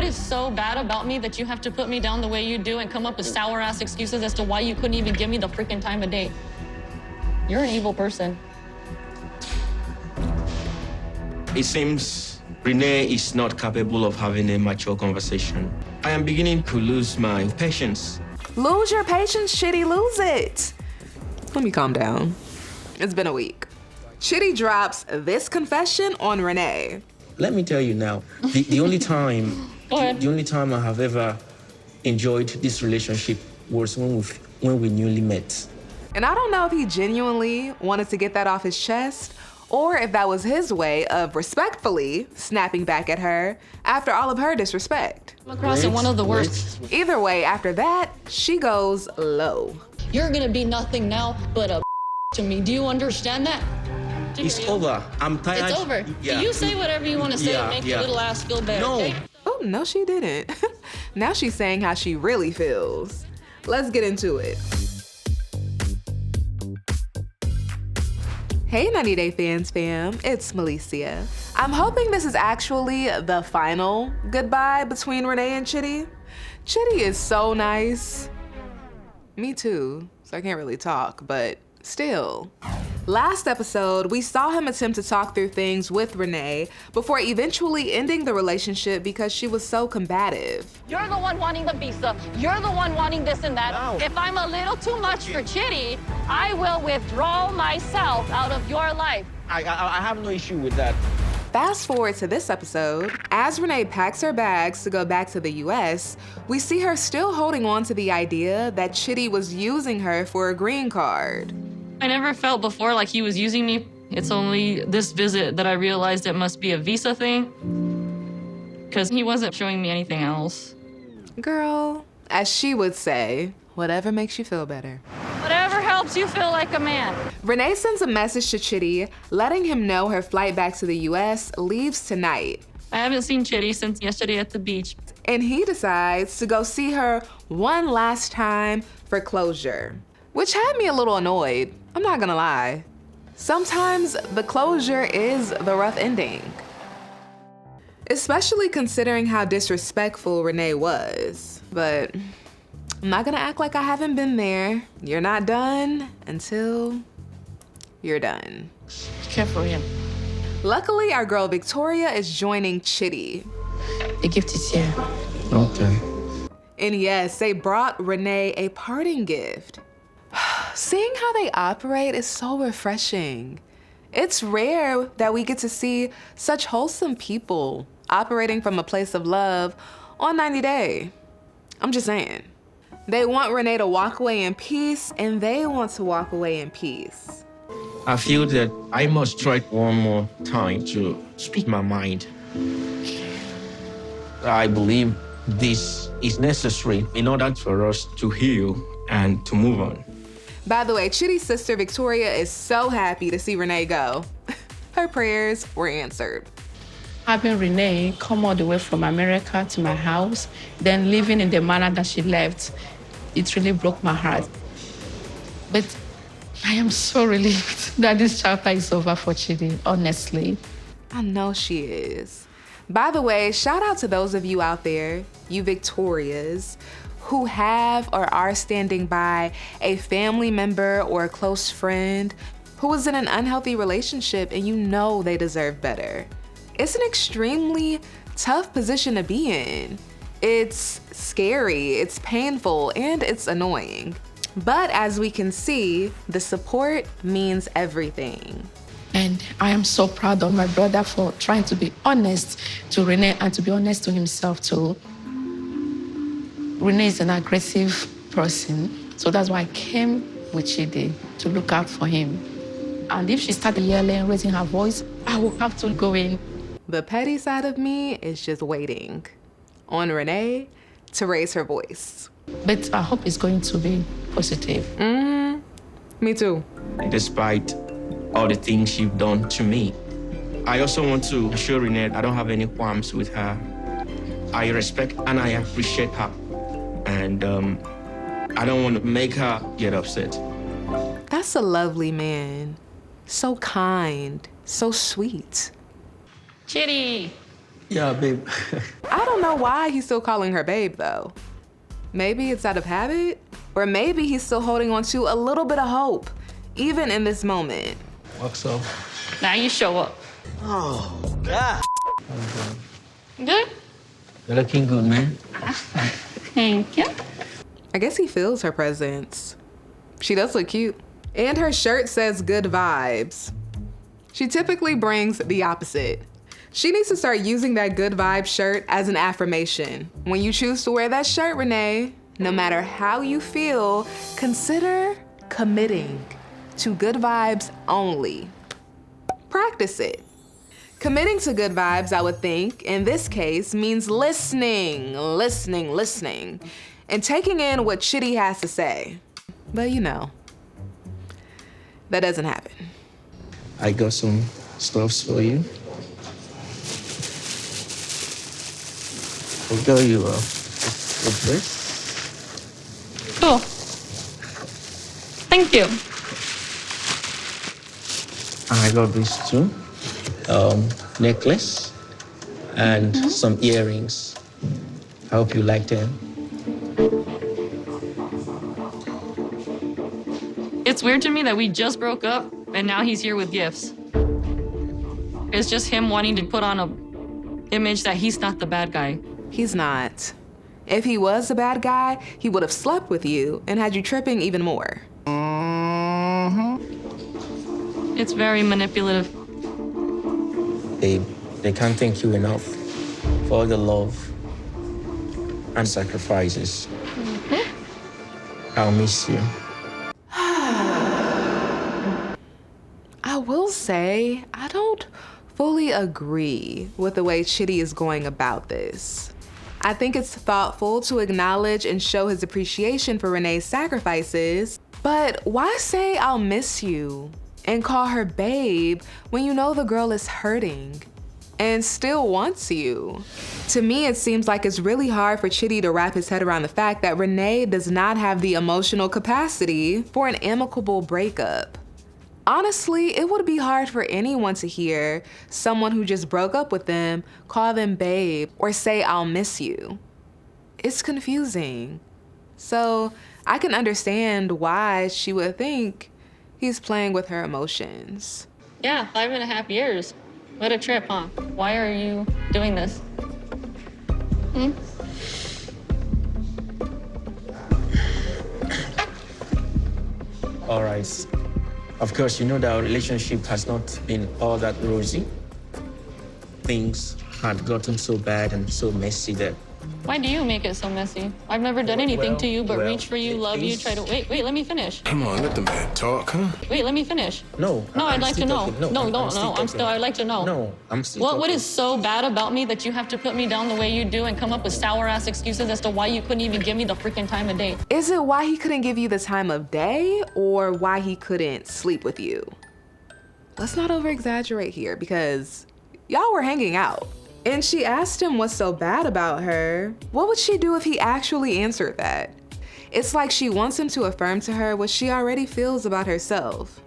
is so bad about me that you have to put me down the way you do and come up with sour-ass excuses as to why you couldn't even give me the freaking time of day? You're an evil person. It seems Rayne is not capable of having a mature conversation. I am beginning to lose my patience. Lose your patience, Chidi, lose it. Let me calm down. It's been a week. Chidi drops this confession on Rayne. Let me tell you now, the only time I have ever enjoyed this relationship was when we newly met. And I don't know if he genuinely wanted to get that off his chest or if that was his way of respectfully snapping back at her after all of her disrespect. I'm across in one of the worst. Either way, after that, she goes low. You're gonna be nothing now but a to me. Do you understand that? It's over. I'm tired. It's over. Yeah. You say whatever you want to say to make your little ass feel better, No. okay? Oh, no, she didn't. Now she's saying how she really feels. Let's get into it. Hey 90 Day Fans fam, it's Melicia. I'm hoping this is actually the final goodbye between Rayne and Chidi. Chidi is so nice. Me too, so I can't really talk, but still. Last episode, we saw him attempt to talk through things with Rayne before eventually ending the relationship because she was so combative. You're the one wanting the visa. You're the one wanting this and that. No. If I'm a little too much for Chidi, I will withdraw myself out of your life. I have no issue with that. Fast forward to this episode, as Rayne packs her bags to go back to the US, we see her still holding on to the idea that Chidi was using her for a green card. I never felt before like he was using me. It's only this visit that I realized it must be a visa thing, because he wasn't showing me anything else. Girl, as she would say, whatever makes you feel better. Whatever helps you feel like a man. Rayne sends a message to Chidi, letting him know her flight back to the US leaves tonight. I haven't seen Chidi since yesterday at the beach. And he decides to go see her one last time for closure, which had me a little annoyed. I'm not gonna lie. Sometimes the closure is the rough ending. Especially considering how disrespectful Rayne was. But I'm not gonna act like I haven't been there. You're not done until you're done. Be careful, him. Luckily, our girl Victoria is joining Chidi. The gift is here. Okay. And yes, they brought Rayne a parting gift. Seeing how they operate is so refreshing. It's rare that we get to see such wholesome people operating from a place of love on 90 Day. I'm just saying. They want Rayne to walk away in peace, and they want to walk away in peace. I feel that I must try one more time to speak my mind. I believe this is necessary in order for us to heal and to move on. By the way, Chidi's sister Victoria is so happy to see Rayne go. Her prayers were answered. Having Rayne come all the way from America to my house, then living in the manner that she left, it really broke my heart. But I am so relieved that this chapter is over for Chidi, honestly. I know she is. By the way, shout out to those of you out there, you Victorias, who have or are standing by a family member or a close friend who is in an unhealthy relationship and you know they deserve better. It's an extremely tough position to be in. It's scary, it's painful, and it's annoying. But as we can see, the support means everything. And I am so proud of my brother for trying to be honest to Rayne and to be honest to himself too. Rayne is an aggressive person, so that's why I came with Chidi to look out for him. And if she started yelling, raising her voice, I will have to go in. The petty side of me is just waiting on Rayne to raise her voice. But I hope it's going to be positive. Me too. Despite all the things you've done to me, I also want to assure Rayne I don't have any qualms with her. I respect and I appreciate her. And I don't want to make her get upset. That's a lovely man. So kind, so sweet. Chidi, Yeah, babe. I don't know why he's still calling her babe, though. Maybe it's out of habit? Or maybe he's still holding on to a little bit of hope, even in this moment. What's up? Now you show up. Oh, God. Good? You're looking good, man. Thank you. I guess he feels her presence. She does look cute. And her shirt says good vibes. She typically brings the opposite. She needs to start using that good vibe shirt as an affirmation. When you choose to wear that shirt, Rayne, no matter how you feel, consider committing to good vibes only. Practice it. Committing to good vibes, I would think, in this case, means listening, and taking in what Chidi has to say. But you know, that doesn't happen. I got some stuff for you. I'll go you with this. Cool. Thank you. And I got these two. Necklace and some earrings. I hope you like them. It's weird to me that we just broke up and now he's here with gifts. It's just him wanting to put on a image that he's not the bad guy. He's not. If he was the bad guy, he would have slept with you and had you tripping even more. It's very manipulative. Babe, they can't thank you enough for all the love and sacrifices. I'll miss you. I will say, I don't fully agree with the way Chidi is going about this. I think it's thoughtful to acknowledge and show his appreciation for Rayne's sacrifices, but why say I'll miss you and call her babe when you know the girl is hurting and still wants you? To me, it seems like it's really hard for Chidi to wrap his head around the fact that Rayne does not have the emotional capacity for an amicable breakup. Honestly, it would be hard for anyone to hear someone who just broke up with them call them babe or say I'll miss you. It's confusing. So I can understand why she would think he's playing with her emotions. Yeah, 5.5 years. What a trip, huh? Why are you doing this? All right. Of course, you know that our relationship has not been all that rosy. Things had gotten so bad and so messy that... Why do you make it so messy? I've never done anything to you but reach for you, love you, try to... Wait, let me finish. Come on, let the man talk, huh? Wait, let me finish. No. No, I'd like to know. Talking. I'd like to know. No, I'm still talking. What is so bad about me that you have to put me down the way you do and come up with sour-ass excuses as to why you couldn't even give me the freaking time of day? Is it why he couldn't give you the time of day or why he couldn't sleep with you? Let's not over-exaggerate here because y'all were hanging out. And she asked him what's so bad about her. What would she do if he actually answered that? It's like she wants him to affirm to her what she already feels about herself,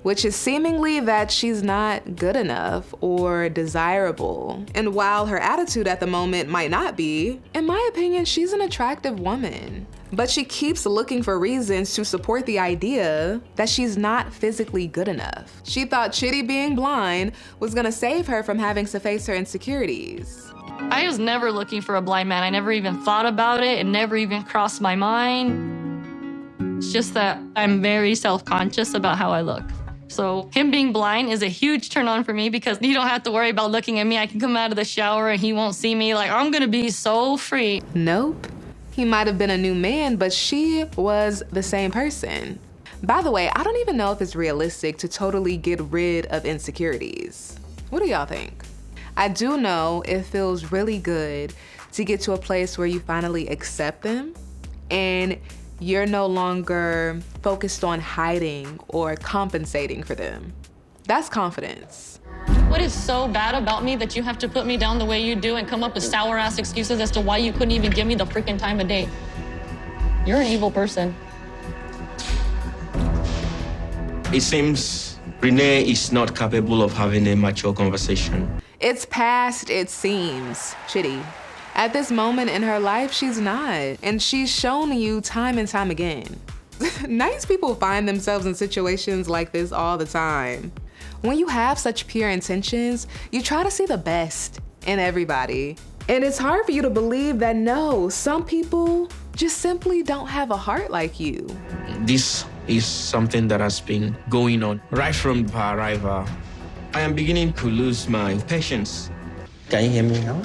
which is seemingly that she's not good enough or desirable. And while her attitude at the moment might not be, in my opinion, she's an attractive woman. But she keeps looking for reasons to support the idea that she's not physically good enough. She thought Chidi being blind was gonna save her from having to face her insecurities. I was never looking for a blind man. I never even thought about it. It never even crossed my mind. It's just that I'm very self-conscious about how I look. So him being blind is a huge turn on for me because you don't have to worry about looking at me. I can come out of the shower and he won't see me. Like, I'm gonna be so free. Nope. He might have been a new man, but she was the same person. By the way, I don't even know if it's realistic to totally get rid of insecurities. What do y'all think? I do know it feels really good to get to a place where you finally accept them and you're no longer focused on hiding or compensating for them. That's confidence. What is so bad about me that you have to put me down the way you do and come up with sour-ass excuses as to why you couldn't even give me the freaking time of day? You're an evil person. It seems Rayne is not capable of having a mature conversation. It's past, it seems, Chidi. At this moment in her life, she's not. And she's shown you time and time again. Nice people find themselves in situations like this all the time. When you have such pure intentions, you try to see the best in everybody. And it's hard for you to believe that no, some people just simply don't have a heart like you. This is something that has been going on right from her arrival. I am beginning to lose my patience. Can you hear me now?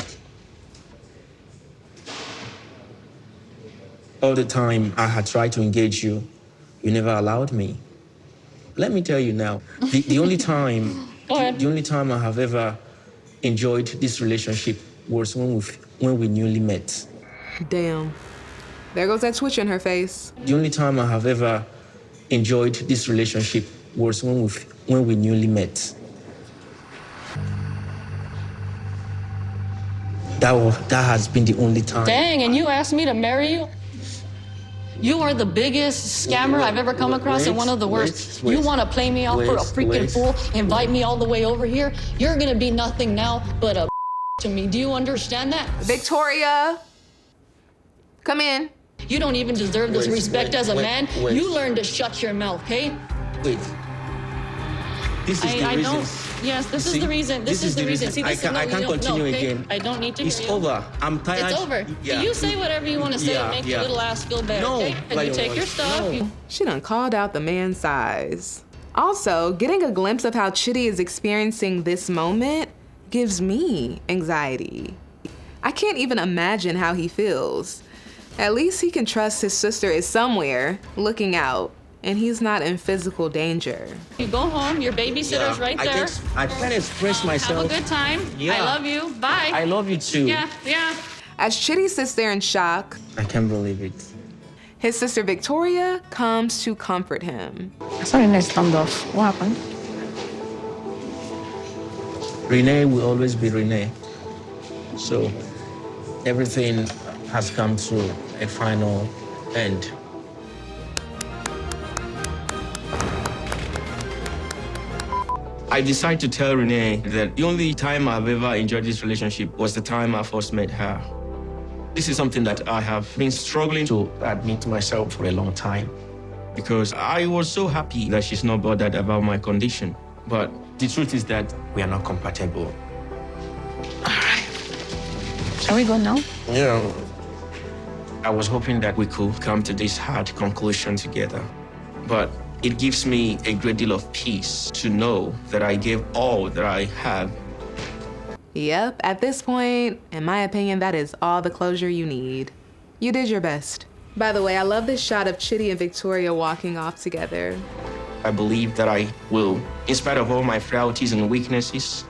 All the time I had tried to engage you, you never allowed me. Let me tell you now, the only time I have ever enjoyed this relationship was when we newly met. Damn. There goes that twitch in her face. The only time I have ever enjoyed this relationship was when we newly met. That has been the only time. Dang, and you asked me to marry you? You are the biggest scammer I've ever come across and one of the worst. You want to play me off for a freaking fool, invite me all the way over here? You're going to be nothing now but a to me. Do you understand that? Victoria, come in. You don't even deserve this respect as a man. You learn to shut your mouth, okay? Wait. This is the reason. I know. Yes, this is the reason. This is the reason. See, this I can't continue again. I don't need to. It's over. I'm tired. It's over. Yeah. You say whatever you want to say to make your little ass feel better, No, okay? And you take your stuff. No. She done called out the man's size. Also, getting a glimpse of how Chidi is experiencing this moment gives me anxiety. I can't even imagine how he feels. At least he can trust his sister is somewhere looking out, and he's not in physical danger. You go home, your babysitter's right there. I can't express myself. Have a good time. Yeah. I love you. Bye. I love you too. Yeah. As Chidi sits there in shock, I can't believe it. his sister Victoria comes to comfort him. Sorry, I stormed off. What happened? Rayne will always be Rayne. So everything has come to a final end. I decided to tell Rayne that the only time I've ever enjoyed this relationship was the time I first met her. This is something that I have been struggling to admit to myself for a long time because I was so happy that she's not bothered about my condition. But the truth is that we are not compatible. All right. Shall we go now? Yeah. I was hoping that we could come to this hard conclusion together. But it gives me a great deal of peace to know that I gave all that I have. Yep, at this point, in my opinion, that is all the closure you need. You did your best. By the way, I love this shot of Chidi and Victoria walking off together. I believe that I will, in spite of all my frailties and weaknesses,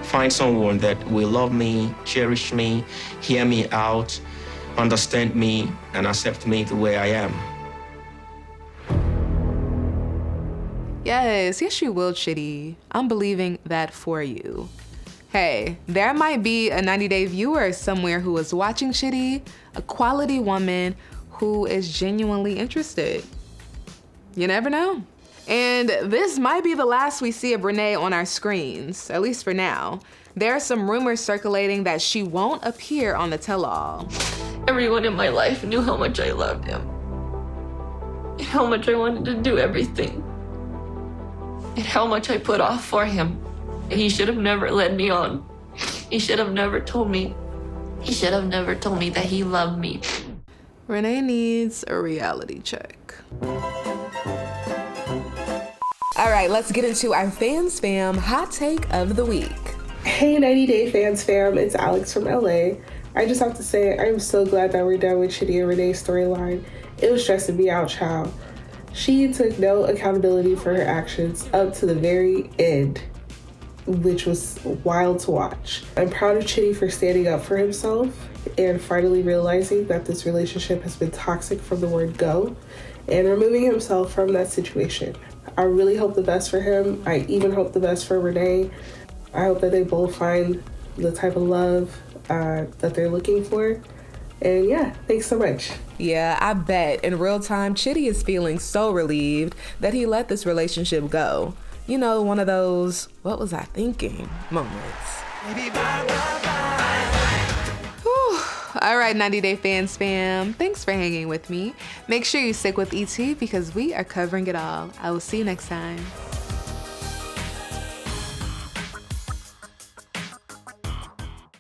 find someone that will love me, cherish me, hear me out, understand me, and accept me the way I am. Yes, you will, Chidi. I'm believing that for you. Hey, there might be a 90-day viewer somewhere who is watching Chidi, a quality woman who is genuinely interested. You never know. And this might be the last we see of Rayne on our screens, at least for now. There are some rumors circulating that she won't appear on the tell-all. Everyone in my life knew how much I loved him. And how much I wanted to do everything. And how much I put off for him. He should have never led me on. He should have never told me. He should have never told me that he loved me. Rayne needs a reality check. All right, let's get into our Fans Fam hot take of the week. Hey 90 Day Fans Fam, it's Alex from LA. I just have to say, I'm so glad that we're done with Chidi and Rayne's storyline. It was stressing me out, child. She took no accountability for her actions up to the very end, which was wild to watch. I'm proud of Chidi for standing up for himself and finally realizing that this relationship has been toxic from the word go and removing himself from that situation. I really hope the best for him. I even hope the best for Rayne. I hope that they both find the type of love that they're looking for. And yeah, thanks so much. Yeah, I bet in real time, Chidi is feeling so relieved that he let this relationship go. You know, one of those, what was I thinking moments. Whew. All right, 90 Day Fans fam, thanks for hanging with me. Make sure you stick with ET because we are covering it all. I will see you next time.